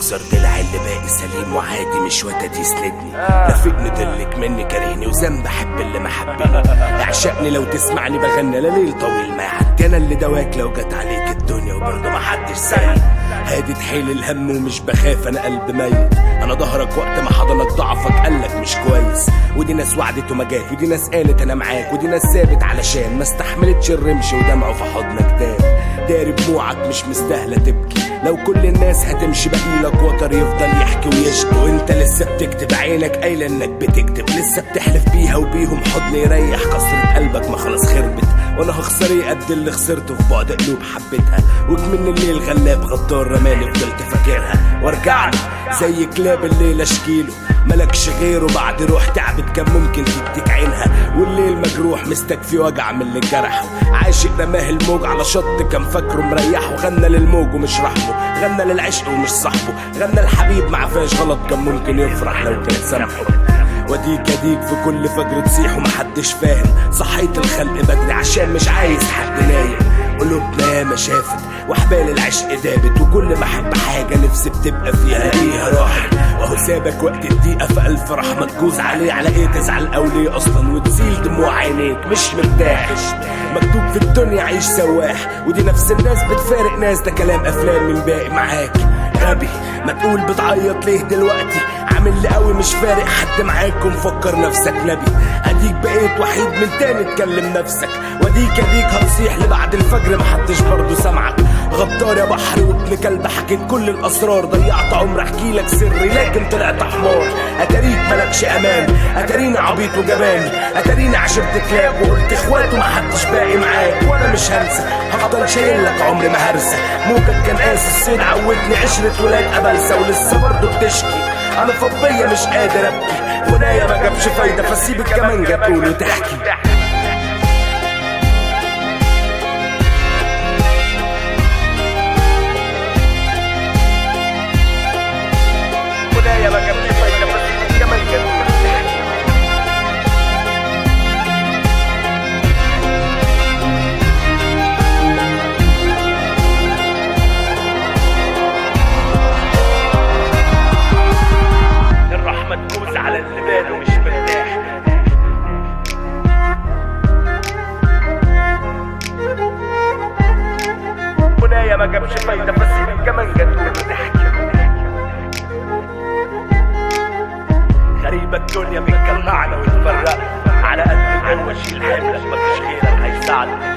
يكسر ضلع اللي باقي سليم وعادي مش وتد يسندني. رافقني ضلك مني كارهني وذنب احب اللي ما حبني. اعشقني لو تسمعني بغني لليل طويل ما يعدي. انا اللي دواك لو جت عليك الدنيا وبرضه ما حدش سايق. هادي تحيل الهم ومش بخاف انا قلب ميت. انا ظهرك وقت ما حضنك ضعفك قالك مش كويس. ودي ناس وعدت وما جات ودي ناس قالت انا معاك ودي ناس ثابت علشان ما استحملتش الرمش ودمعه في حضنك داب. داري دموعك مش مستاهله تبكي. لو كل الناس هتمشي بقيلك وتر يفضل يحكي ويشكي. وانت لسه بتكتب عينك قايله انك بتكتب. لسه بتحلف بيها وبيهم حضن يريح. كسرة قلبك ما خلاص خربت. وانا هخسر ايه قد اللي خسرته في بعد قلوب حبتها. وكمن الليل غلاب غدار رماني فضلت فاكرها. وارجع له زي كلاب الليل اشكيله. ملكش غيره بعد روح تعبت كان ممكن تديك عينها. والليل مجروح مستكفي وجع من اللي جرحه. عاشق رماه الموج على شط كان فاكره مريحه. غنى للموج ومش رحمه. غنى للعشق ومش صاحبه. غنى الحبيب ما عفاش غلط كان ممكن يفرح لو كان سامحه. وديك اديك في كل فجر تصيح ومحدش فاهم. صحيت الخلق بدري عشان مش عايز حد نايم. قلوبنا ياما شافت واحبال العشق دابت. وكل ما احب حاجه نفسي بتبقى فيها ليها راحت. وهو سابك وقت الضيقه فالف رحمه تجوز عليه. على ايه تزعل او ليه اصلا وتزيل دموع عينيك مش مرتاح. مكتوب في الدنيا عيش سواح. ودي نفس الناس بتفارق ناس ده كلام افلام من باقي معاك. غبي ما تقول بتعيط ليه دلوقتي. عامل لي قوي مش فارق حد معاك ومفكر نفسك نبي. اديك بقيت وحيد من تاني تكلم نفسك. وديك هتصيح لبعد الفجر محدش برضه سمعك. غدار يا بحر وابن كلب حكيت كل الاسرار. ضيعت عمر احكي لك سري لكن طلعت حمار. اتاريك ملكش امان. اتاريني عبيط وجبان. اتاريني عشرت كلاب وقلت اخواته محدش باقي معاك. وانا مش هنسى هفضل شايل لك عمري ما هرسى. موجك كان قاسي الصيد عودني عشرة ولاد قبلسه. ولسه برضه بتشكي انا فضية مش قادر ابكي. ونايا ما جابش فايدة فسيب الكمانجة تقول وتحكي. ونايا ما جابش فايدة فسيب الكمانجة تقول وتحكي. الرحمة تفوز على اللي باله مش مرتاح. ونايا ما جابش فايدة فسيب الكمانجة تقول وتحكي. غريبة الدنيا بتجمعنا وتفرقنا. على قد القوة شيل حملك مفيش غيرك هيساعدك.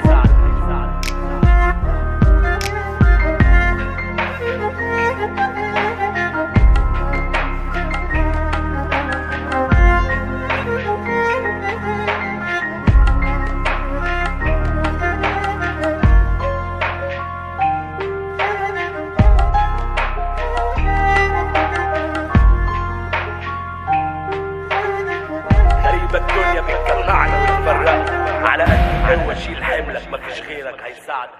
الدنيا بتجمعنا وتفرقنا. على قد القوة شيل حملك مفيش غيرك هيساعدك.